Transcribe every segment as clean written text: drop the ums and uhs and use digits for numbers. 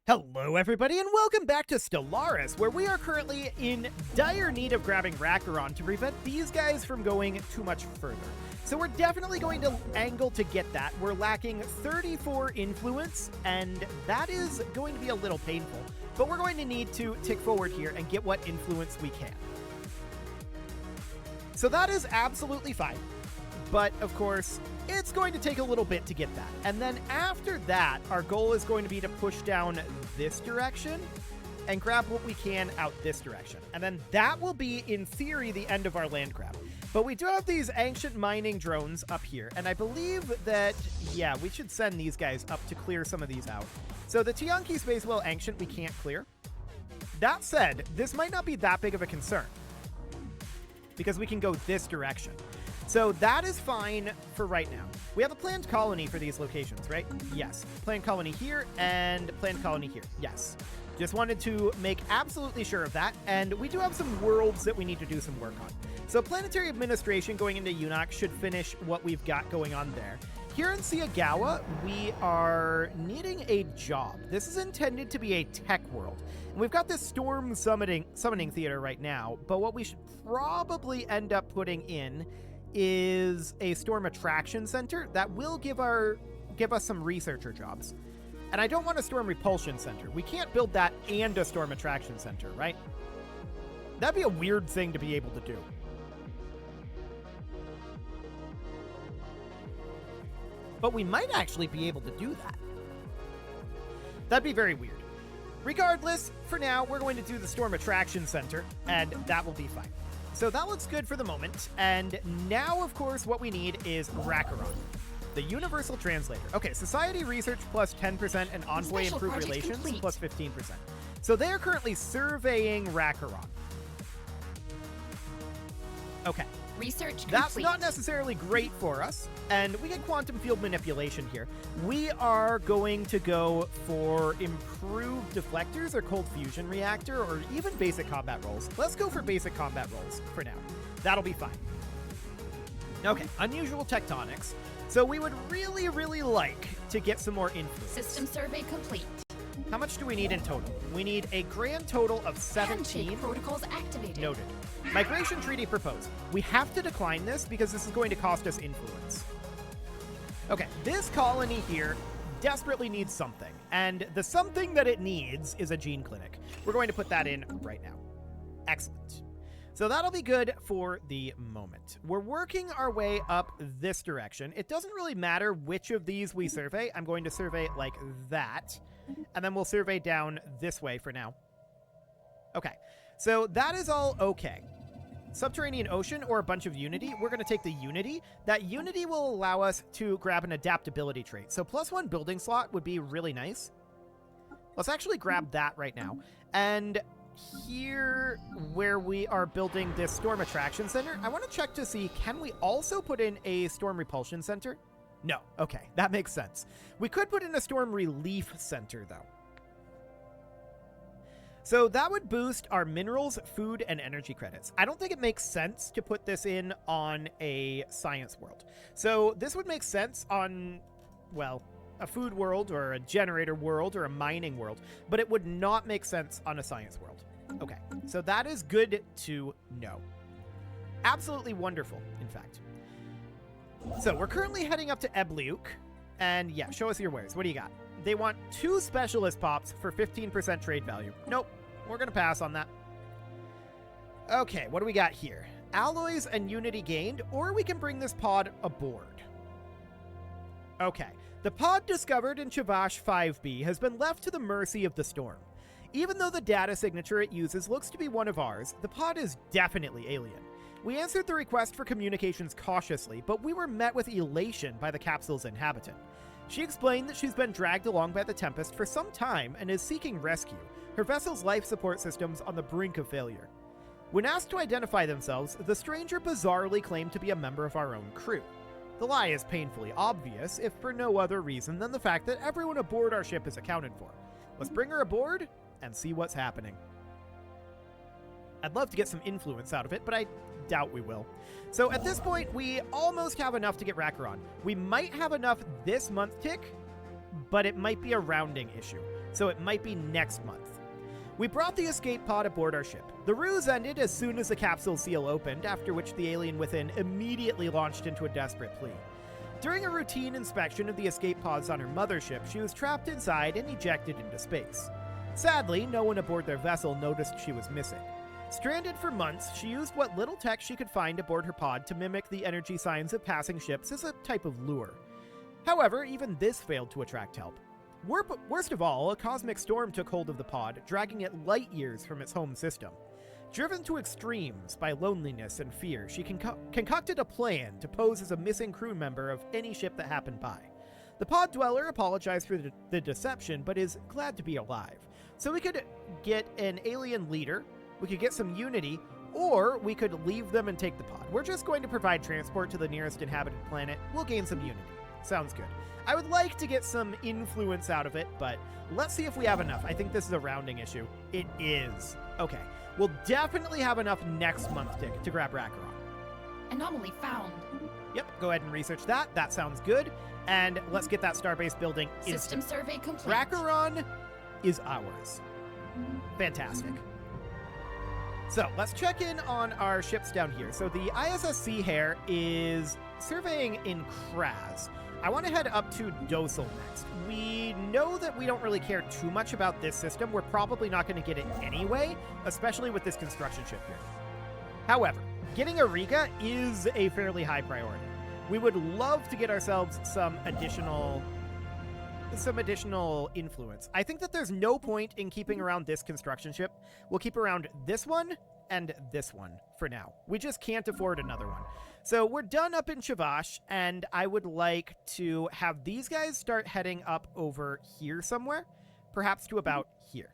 Hello everybody and welcome back to Stellaris, where we are currently in dire need of grabbing Rackaron to prevent these guys from going too much further. So we're definitely going to angle to get that. We're lacking 34 influence, and that is going to be a little painful, but we're going to need to tick forward here and get what influence we can. So that is absolutely fine. But, of course, it's going to take a little bit to get that. And then after that, our goal is going to be to push down this direction and grab what we can out this direction. And then that will be, in theory, the end of our land grab. But we do have these ancient mining drones up here, and I believe that, yeah, we should send these guys up to clear some of these out. So the Tianqi Space Well Ancient we can't clear. That said, this might not be that big of a concern, because we can go this direction. So that is fine for right now. We have a planned colony for these locations, right? Yes. Planned colony here and planned colony here. Yes. Just wanted to make absolutely sure of that. And we do have some worlds that we need to do some work on. So planetary administration going into Unox should finish what we've got going on there. Here in Siagawa, we are needing a job. This is intended to be a tech world. And we've got this storm summoning theater right now, but what we should probably end up putting in is a storm attraction center that will give us some researcher jobs. And I don't want a storm repulsion center. We can't build that and a storm attraction center, right? That'd be a weird thing to be able to do. But we might actually be able to do that. That'd be very weird. Regardless, for now, we're going to do the storm attraction center, and that will be fine. So that looks good for the moment, and now, of course, what we need is Rackaron, the Universal Translator. Okay, Society Research plus 10% and Envoy Improved Relations complete. Plus 15%. So they are currently surveying Rackaron. Okay. Research complete. That's not necessarily great for us, and we get quantum field manipulation here. We are going to go for improved deflectors or cold fusion reactor or even basic combat rolls. Let's go for basic combat rolls for now. That'll be fine. Okay, unusual tectonics. So we would really, really like to get some more influence. System survey complete. How much do we need in total? We need a grand total of 17. Handshake protocols activated. Noted. Migration treaty proposed. We have to decline this because this is going to cost us influence. Okay, this colony here desperately needs something, and the something that it needs is a gene clinic. We're going to put that in right now. Excellent. So that'll be good for the moment. We're working our way up this direction. It doesn't really matter which of these we survey. I'm going to survey it like that, and then we'll survey down this way for now. Okay, so that is all okay. Subterranean Ocean or a bunch of Unity. We're going to take the Unity. That Unity will allow us to grab an adaptability trait. So +1 building slot would be really nice. Let's actually grab that right now. And here where we are building this Storm Attraction Center, I want to check to see, can we also put in a Storm Repulsion Center? No. Okay, that makes sense. We could put in a Storm Relief Center, though. So that would boost our minerals, food, and energy credits. I don't think it makes sense to put this in on a science world. So this would make sense on, well, a food world or a generator world or a mining world, but it would not make sense on a science world. Okay, so that is good to know. Absolutely wonderful, in fact. So we're currently heading up to Ebliuk, and yeah, show us your wares. What do you got? They want 2 specialist pops for 15% trade value. Nope, we're going to pass on that. Okay, what do we got here? Alloys and Unity gained, or we can bring this pod aboard. Okay, the pod discovered in Chavash 5B has been left to the mercy of the storm. Even though the data signature it uses looks to be one of ours, the pod is definitely alien. We answered the request for communications cautiously, but we were met with elation by the capsule's inhabitant. She explained that she's been dragged along by the Tempest for some time and is seeking rescue, her vessel's life support systems on the brink of failure. When asked to identify themselves, the stranger bizarrely claimed to be a member of our own crew. The lie is painfully obvious, if for no other reason than the fact that everyone aboard our ship is accounted for. Let's bring her aboard and see what's happening. I'd love to get some influence out of it, but I doubt we will. So at this point, we almost have enough to get Rackaron. We might have enough this month tick, but it might be a rounding issue. so it might be next month. We brought the escape pod aboard our ship. The ruse ended as soon as the capsule seal opened, after which the alien within immediately launched into a desperate plea. During a routine inspection of the escape pods on her mothership, she was trapped inside and ejected into space. Sadly, no one aboard their vessel noticed she was missing. Stranded for months, she used what little tech she could find aboard her pod to mimic the energy signs of passing ships as a type of lure. However, even this failed to attract help. Worst of all, a cosmic storm took hold of the pod, dragging it light years from its home system. Driven to extremes by loneliness and fear, she concocted a plan to pose as a missing crew member of any ship that happened by. The pod dweller apologized for the deception, but is glad to be alive. So we could get an alien leader, we could get some unity, or we could leave them and take the pod. We're just going to provide transport to the nearest inhabited planet. We'll gain some unity. Sounds good. I would like to get some influence out of it, but let's see if we have enough. I think this is a rounding issue. It is. Okay. We'll definitely have enough next month to grab Rakaron. Anomaly found. Yep, go ahead and research that. That sounds good. And let's get that starbase building System instant. survey complete. Rakaron is ours. Fantastic. So let's check in on our ships down here. So the ISS Sea Hare is surveying in Kraz. I want to head up to Docile next. We know that we don't really care too much about this system. We're probably not going to get it anyway, especially with this construction ship here. However, getting a Riga is a fairly high priority. We would love to get ourselves some additional influence. I think that there's no point in keeping around this construction ship. We'll keep around this one and this one for now. We just can't afford another one. So we're done up in Shavash, and I would like to have these guys start heading up over here somewhere, perhaps to about here.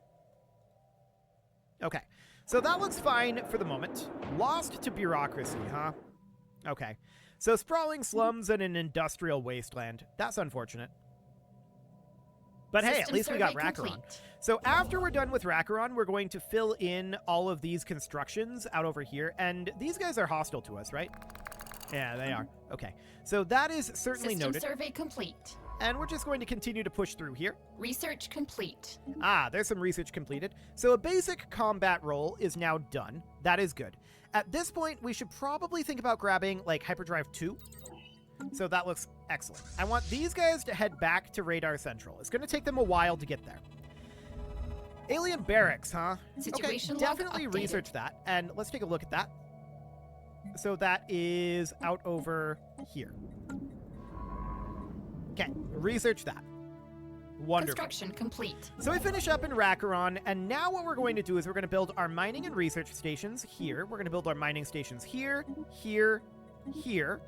Okay, so that looks fine for the moment. Lost to bureaucracy, huh? Okay, so sprawling slums and an industrial wasteland. That's unfortunate. But hey, at least we got Rakaron. So after we're done with Rakaron, we're going to fill in all of these constructions out over here. And these guys are hostile to us, right? Yeah, they are. Okay. So that is certainly noted. System survey complete. And we're just going to continue to push through here. Research complete. Ah, there's some research completed. So a basic combat role is now done. That is good. At this point, we should probably think about grabbing, like, Hyperdrive 2. So that looks excellent. I want these guys to head back to Radar Central. It's going to take them a while to get there. Alien barracks, huh? Situation okay, definitely research that. And let's take a look at that. So that is out over here. Okay, research that. Wonderful. Construction complete. So we finish up in Rakaron, and now what we're going to do is we're going to build our mining and research stations here. We're going to build our mining stations here, here, here,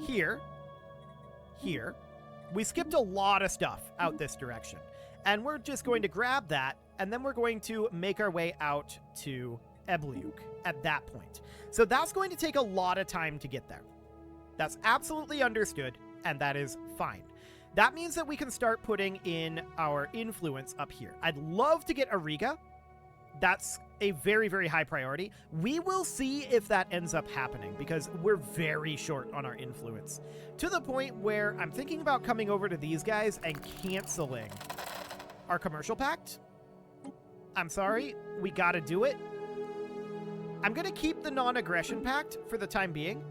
here, here. We skipped a lot of stuff out this direction, and we're just going to grab that, and then we're going to make our way out to Ebliuk at that point. So that's going to take a lot of time to get there. That's absolutely understood, and that is fine. That means that we can start putting in our influence up here. I'd love to get a Riga. That's a very, very high priority. We will see if that ends up happening because we're very short on our influence. To the point where I'm thinking about coming over to these guys and canceling our commercial pact. I'm sorry, we gotta do it. I'm gonna keep the non-aggression pact for the time being.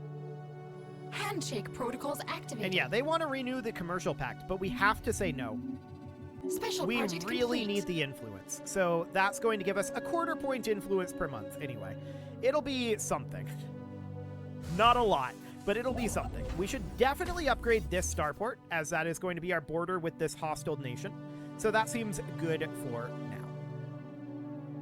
Handshake protocols activated. And yeah, they want to renew the commercial pact, but we have to say no. Special we project really complete. need the influence. So that's going to give us a 1/4 point influence per month anyway. It'll be something. Not a lot, but it'll be something. We should definitely upgrade this starport, as that is going to be our border with this hostile nation. So that seems good for now.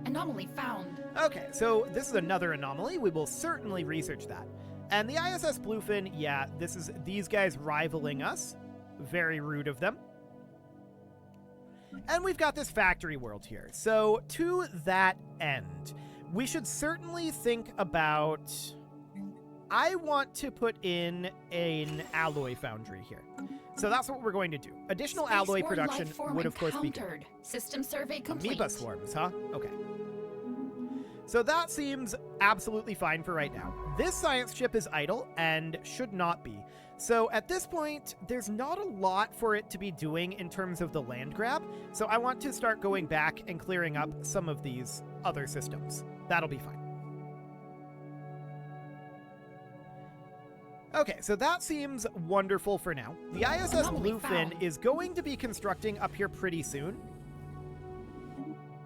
Anomaly found. Okay, so this is another anomaly. We will certainly research that. And the ISS Bluefin, yeah, this is these guys rivaling us. Very rude of them. And we've got this factory world here. So to that end, we should certainly think about... I want to put in an alloy foundry here. So that's what we're going to do. Additional alloy production would, of course, be good. System survey complete. Amoeba swarms, huh? Okay. So that seems absolutely fine for right now. This science ship is idle and should not be. So at this point, there's not a lot for it to be doing in terms of the land grab. So I want to start going back and clearing up some of these other systems. That'll be fine. Okay, so that seems wonderful for now. The ISS Bluefin is going to be constructing up here pretty soon.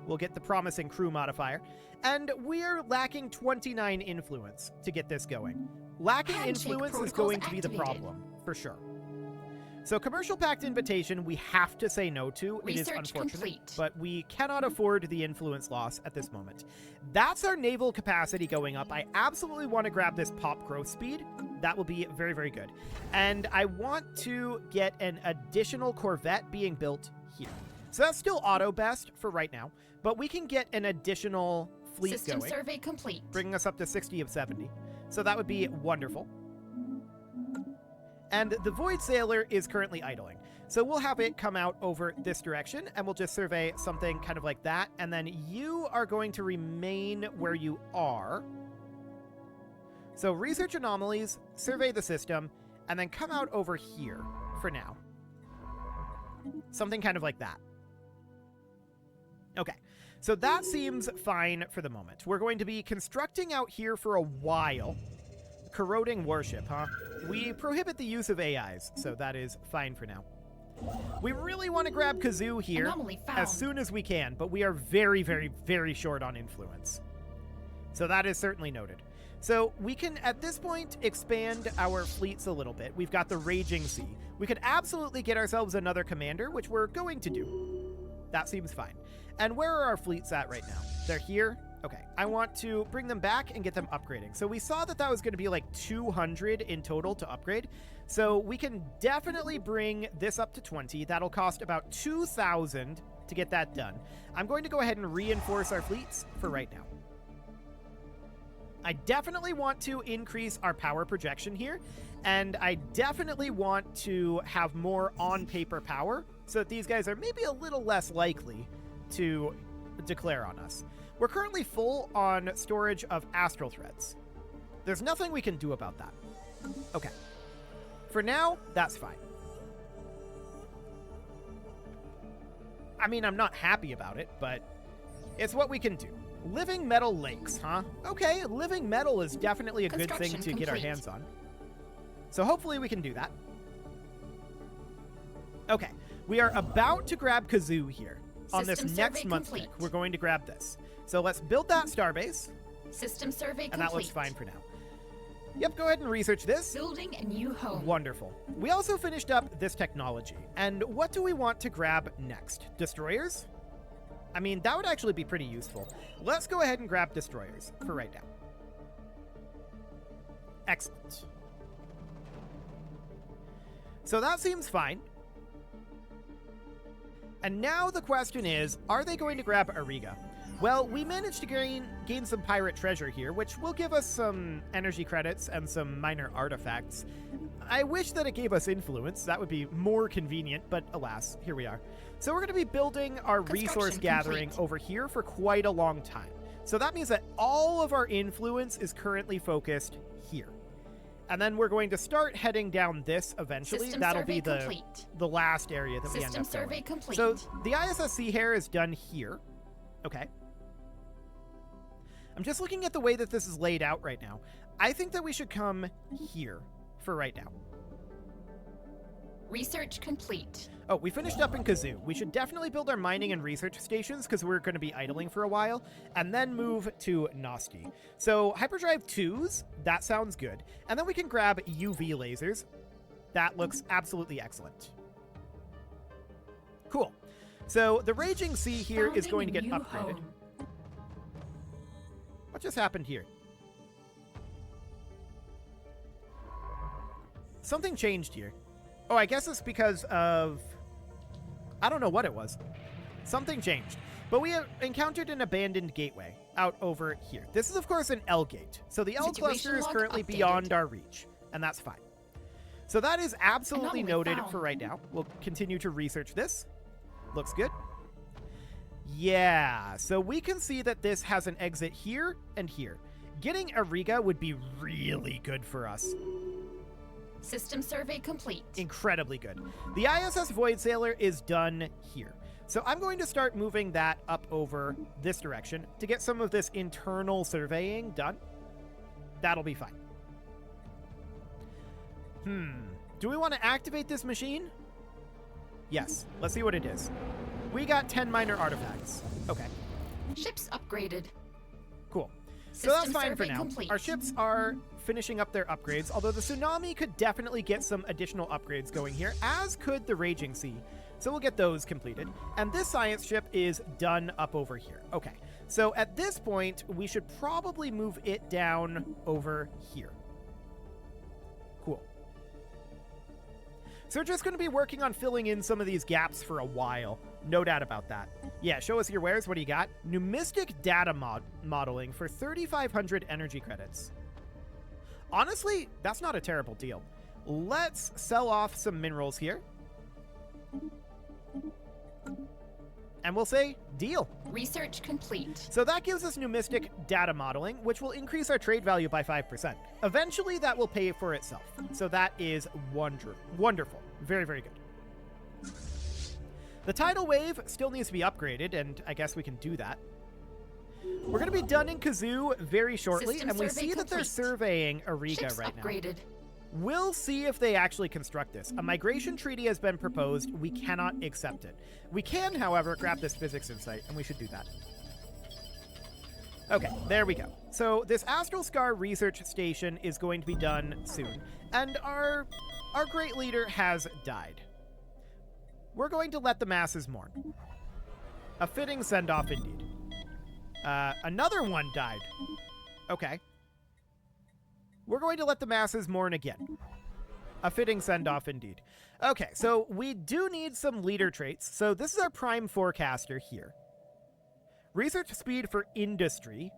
We'll get the promising crew modifier. And we're lacking 29 influence to get this going. Lacking influence is going to be the problem, for sure. So Commercial Pact invitation, we have to say no to. It is unfortunate, but we cannot afford the influence loss at this moment. That's our naval capacity going up. I absolutely want to grab this pop growth speed. That will be very, very good. And I want to get an additional Corvette being built here. So that's still auto best for right now, but we can get an additional fleet System going. survey complete. Bringing us up to 60 of 70. So that would be wonderful. And the Void Sailor is currently idling. So we'll have it come out over this direction, and we'll just survey something kind of like that. And then you are going to remain where you are. So research anomalies, survey the system, and then come out over here for now. Something kind of like that. Okay, so that seems fine for the moment. We're going to be constructing out here for a while. Corroding warship, huh? We prohibit the use of AIs, so that is fine for now. We really want to grab Kazoo here as soon as we can, but we are very, very, very short on influence. So that is certainly noted. So we can, at this point, expand our fleets a little bit. We've got the Raging Sea. We could absolutely get ourselves another commander, which we're going to do. That seems fine. And where are our fleets at right now? They're here. Okay, I want to bring them back and get them upgrading. So we saw that that was going to be like 200 in total to upgrade. So we can definitely bring this up to 20. That'll cost about 2,000 to get that done. I'm going to go ahead and reinforce our fleets for right now. I definitely want to increase our power projection here, and I definitely want to have more on-paper power so that these guys are maybe a little less likely to declare on us. We're currently full on storage of astral threads. There's nothing we can do about that. Okay. For now, that's fine. I mean, I'm not happy about it, but it's what we can do. Living metal lakes, huh? Okay, living metal is definitely a good thing to get our hands on. So hopefully we can do that. Okay, we are about to grab Kazoo here. On this next month, we're going to grab this. So let's build that starbase. System survey complete. And that looks fine for now. Yep, go ahead and research this. Building a new home. Wonderful. We also finished up this technology. And what do we want to grab next? Destroyers? I mean, that would actually be pretty useful. Let's go ahead and grab destroyers for right now. Excellent. So that seems fine. And now the question is, are they going to grab Ariga? Well, we managed to gain some pirate treasure here, which will give us some energy credits and some minor artifacts. I wish that it gave us influence. That would be more convenient, but alas, here we are. So we're going to be building our resource gathering over here for quite a long time. So that means that all of our influence is currently focused here. And then we're going to start heading down this eventually. That'll be the last area that we end up going. So the ISS Sea Hare is done here. Okay. I'm just looking at the way that this is laid out right now. I think that we should come here for right now. Research complete. Oh, we finished up in Kazoo. We should definitely build our mining and research stations because we're going to be idling for a while, and then move to Nosti. So hyperdrive 2s, that sounds good. And then we can grab UV lasers. That looks absolutely excellent. Cool. So the Raging Sea here is going to get upgraded. What just happened here? Something changed here. Oh, I guess it's because of... I don't know what it was. Something changed. But we have encountered an abandoned gateway out over here. This is, of course, an L gate. So the L cluster is currently beyond our reach, and that's fine. So that is absolutely noted for right now. We'll continue to research this. Looks good. Yeah, so we can see that this has an exit here and here. Getting a Riga would be really good for us. System survey complete. Incredibly good. The ISS Void Sailor is done here. So I'm going to start moving that up over this direction to get some of this internal surveying done. That'll be fine. Do we want to activate this machine? Yes. Let's see what it is. We got 10 minor artifacts. Okay. Ships upgraded. Cool. So that's System fine for survey now. complete. Our ships are finishing up their upgrades, although the Tsunami could definitely get some additional upgrades going here, as could the Raging Sea. So we'll get those completed. And this science ship is done up over here. Okay. So at this point, we should probably move it down over here. Cool. So we're just going to be working on filling in some of these gaps for a while. No doubt about that. Yeah, show us your wares. What do you got? Numistic data modeling for 3,500 energy credits. Honestly, that's not a terrible deal. Let's sell off some minerals here. And we'll say, deal. Research complete. So that gives us numistic data modeling, which will increase our trade value by 5%. Eventually, that will pay for itself. So that is wonderful. Very, very good. The tidal wave still needs to be upgraded, and I guess we can do that. We're going to be done in Kazoo very shortly, System and we survey see that they're complete. surveying Ariga Ships right now. upgraded. We'll see if they actually construct this. A migration treaty has been proposed. We cannot accept it. We can, however, grab this physics insight, and we should do that. Okay, there we go. So this Astral Scar research station is going to be done soon, and our great leader has died. We're going to let the masses mourn. A fitting send-off indeed. Another one died. Okay. We're going to let the masses mourn again. A fitting send-off indeed. Okay, so we do need some leader traits. So this is our prime forecaster here. Research speed for industry,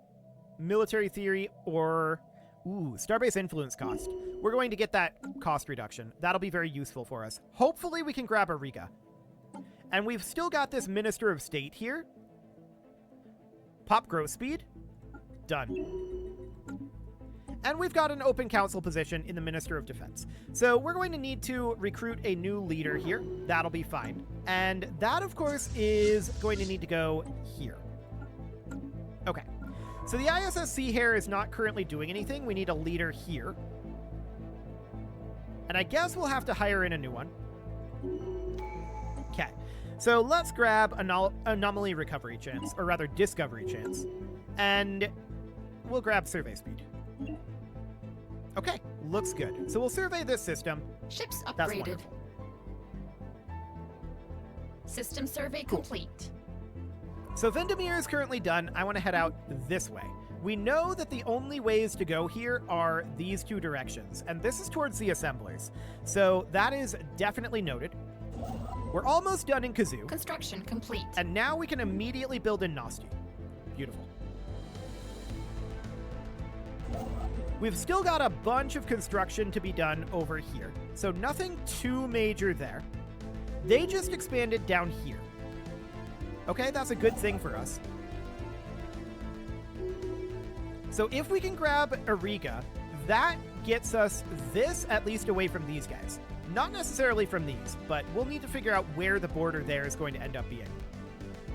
military theory, or starbase influence cost. We're going to get that cost reduction. That'll be very useful for us. Hopefully we can grab a Riga. And we've still got this Minister of State here. Pop growth speed. Done. And we've got an open council position in the Minister of Defense. So we're going to need to recruit a new leader here. That'll be fine. And that, of course, is going to need to go here. Okay. So the ISS Sea Hare is not currently doing anything. We need a leader here. And I guess we'll have to hire in a new one. Okay. So let's grab anomaly recovery chance, or rather discovery chance. And we'll grab survey speed. Okay, looks good. So we'll survey this system. Ships That's upgraded. wonderful. System survey complete. So Vendemir is currently done. I want to head out this way. We know that the only ways to go here are these two directions, and this is towards the assemblers. So that is definitely noted. We're almost done in Kazoo, Construction complete. and now we can immediately build in Nosti. Beautiful. We've still got a bunch of construction to be done over here, so nothing too major there. They just expanded down here. Okay, that's a good thing for us. So if we can grab Ariga, that gets us this at least away from these guys. Not necessarily from these, but we'll need to figure out where the border there is going to end up being.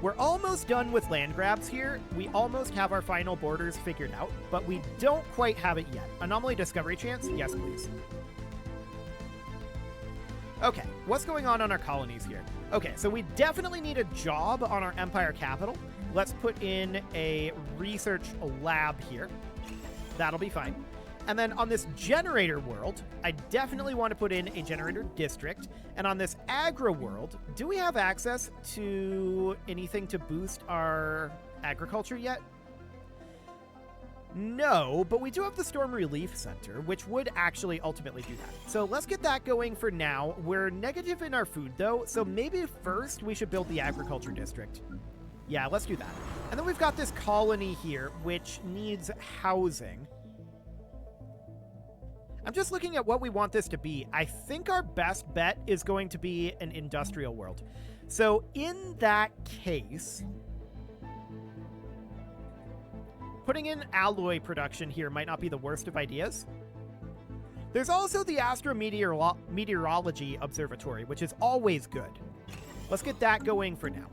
We're almost done with land grabs here. We almost have our final borders figured out, but we don't quite have it yet. Anomaly discovery chance? Yes, please. Okay, what's going on our colonies here? Okay, so we definitely need a job on our Empire capital. Let's put in a research lab here. That'll be fine. And then on this generator world, I definitely want to put in a generator district. And on this agro world, do we have access to anything to boost our agriculture yet? No, but we do have the Storm Relief Center, which would actually ultimately do that. So let's get that going for now. We're negative in our food, though, so maybe first we should build the agriculture district. Yeah, let's do that. And then we've got this colony here, which needs housing. I'm just looking at what we want this to be. I think our best bet is going to be an industrial world. So in that case, putting in alloy production here might not be the worst of ideas. There's also the Astrometeorology Observatory, which is always good. Let's get that going for now.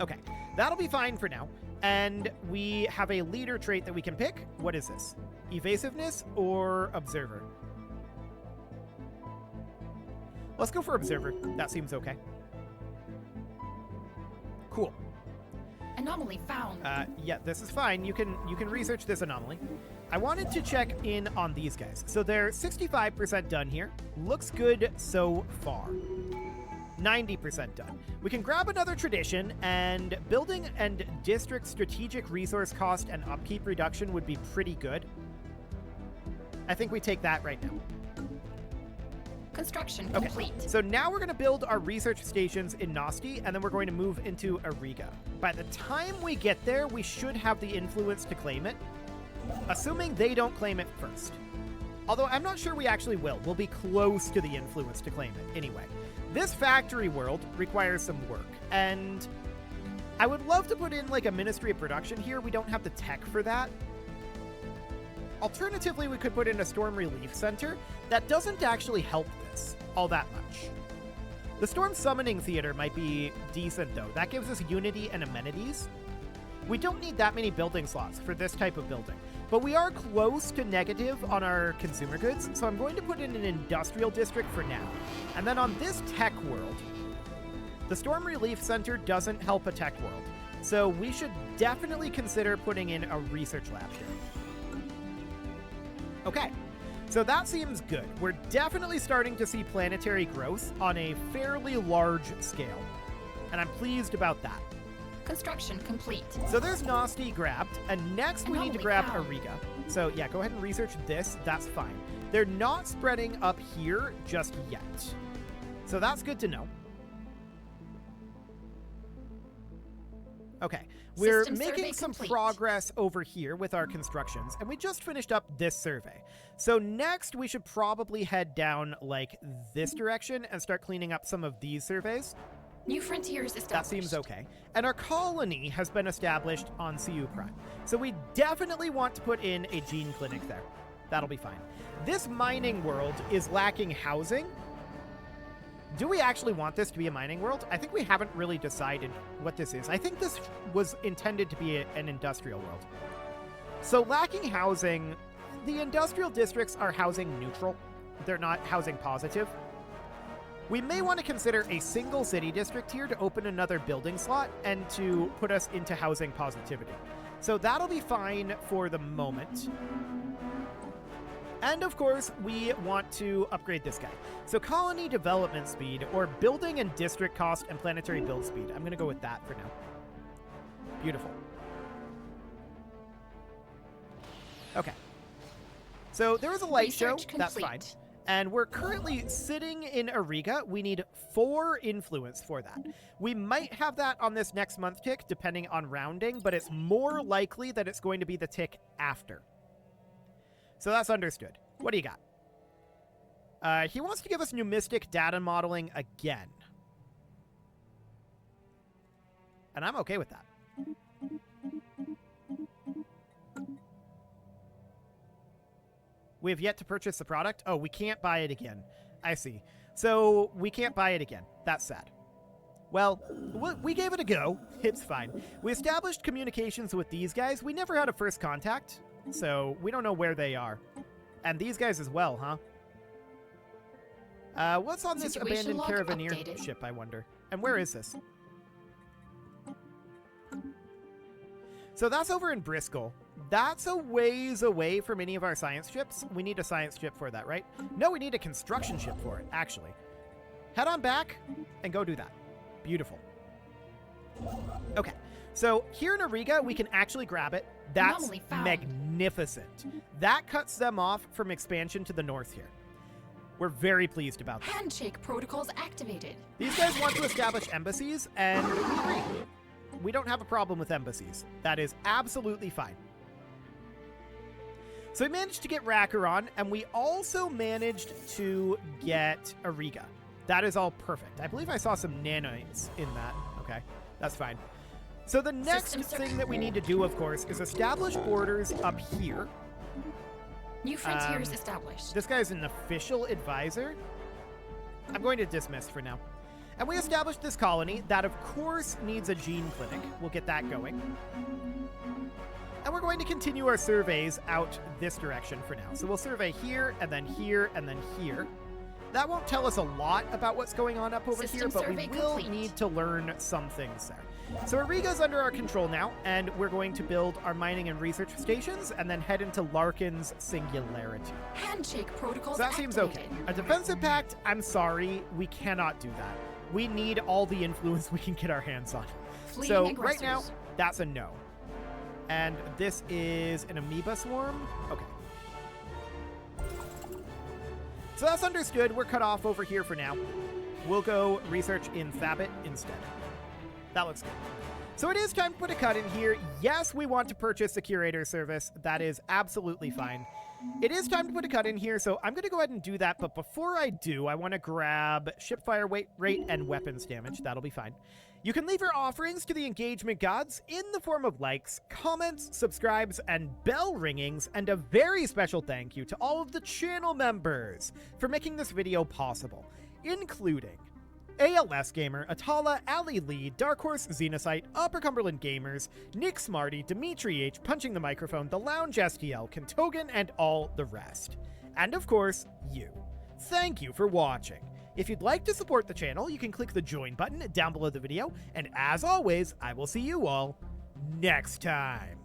Okay, that'll be fine for now. And we have a leader trait that we can pick. What is this? Evasiveness or Observer? Let's go for Observer. That seems okay. Cool. Anomaly found. Yeah, this is fine. You can research this anomaly. I wanted to check in on these guys. So they're 65% done here. Looks good so far. 90% done. We can grab another tradition, and building and district strategic resource cost and upkeep reduction would be pretty good. I think we take that right now. Construction Okay, complete. so now we're going to build our research stations in Nosti, and then we're going to move into Ariga. By the time we get there, we should have the influence to claim it, assuming they don't claim it first. Although I'm not sure we actually will. We'll be close to the influence to claim it anyway. This factory world requires some work, and I would love to put in like a Ministry of Production here. We don't have the tech for that. Alternatively, we could put in a Storm Relief Center. That doesn't actually help this all that much. The Storm Summoning Theater might be decent, though. That gives us unity and amenities. We don't need that many building slots for this type of building, but we are close to negative on our consumer goods, so I'm going to put in an industrial district for now. And then on this tech world, the Storm Relief Center doesn't help a tech world, so we should definitely consider putting in a research lab here. Okay, so that seems good. We're definitely starting to see planetary growth on a fairly large scale, and I'm pleased about that. Construction complete. So there's Nosti grabbed, and next we need to grab found. Ariga. So yeah, go ahead and research this. That's fine. They're not spreading up here just yet. So that's good to know. Okay, we're System making survey some complete. progress over here with our constructions, and we just finished up this survey. So next we should probably head down like this direction and start cleaning up some of these surveys. New frontiers established. That seems okay. And our colony has been established on CU Prime. So we definitely want to put in a gene clinic there. That'll be fine. This mining world is lacking housing. Do we actually want this to be a mining world? I think we haven't really decided what this is. I think this was intended to be an industrial world. So lacking housing, the industrial districts are housing neutral. They're not housing positive. We may want to consider a single city district here to open another building slot and to put us into housing positivity. So that'll be fine for the moment. And of course, we want to upgrade this guy. So colony development speed, or building and district cost and planetary build speed. I'm going to go with that for now. Beautiful. Okay. So there was a light show. Research That's fine. complete. And we're currently sitting in Ariga. We need 4 influence for that. We might have that on this next month tick, depending on rounding, but it's more likely that it's going to be the tick after. So that's understood. What do you got? He wants to give us numistic data modeling again. And I'm okay with that. We have yet to purchase the product. Oh, we can't buy it again. I see. So we can't buy it again. That's sad. Well, we gave it a go. It's fine. We established communications with these guys. We never had a first contact, so we don't know where they are. And these guys as well, huh? What's on this Situation abandoned log caravaneer updated. ship, I wonder? And where is this? So that's over in Bristol. That's a ways away from any of our science ships. We need a science ship for that, right? No, we need a construction ship for it, actually. Head on back and go do that. Beautiful. Okay, so here in Ariga, we can actually grab it. That's Anomaly found. magnificent. That cuts them off from expansion to the north here. We're very pleased about that. Handshake protocols activated. These guys want to establish embassies, and we agree. We don't have a problem with embassies. That is absolutely fine. So we managed to get Racker on, and we also managed to get Ariga. That is all perfect. I believe I saw some nanites in that. Okay, that's fine. So the next Systems are- thing that we need to do, of course, is establish borders up here. New frontiers established. This guy's an official advisor. I'm going to dismiss for now. And we established this colony that, of course, needs a gene clinic. We'll get that going. And we're going to continue our surveys out this direction for now. So we'll survey here, and then here, and then here. That won't tell us a lot about what's going on up over System here, but we survey will complete. need to learn some things there. So Ariga's under our control now, and we're going to build our mining and research stations, and then head into Larkin's Singularity. Handshake protocols So that seems okay. activated. A defensive pact, I'm sorry, we cannot do that. We need all the influence we can get our hands on. Fleeing So aggressors. right now, that's a no. And this is an amoeba swarm? Okay. So that's understood. We're cut off over here for now. We'll go research in Thabit instead. That looks good. So it is time to put a cut in here. Yes, we want to purchase a curator service. That is absolutely fine. It is time to put a cut in here, so I'm going to go ahead and do that. But before I do, I want to grab ship fire rate and weapons damage. That'll be fine. You can leave your offerings to the engagement gods in the form of likes, comments, subscribes, and bell ringings, and a very special thank you to all of the channel members for making this video possible, including ALS Gamer, Atala, Ali Lee, Dark Horse, Xenocyte, Upper Cumberland Gamers, Nick Smarty, Dimitri H, Punching the Microphone, The Lounge STL, Kentogan, and all the rest. And of course, you. Thank you for watching. If you'd like to support the channel, you can click the join button down below the video, and as always, I will see you all next time.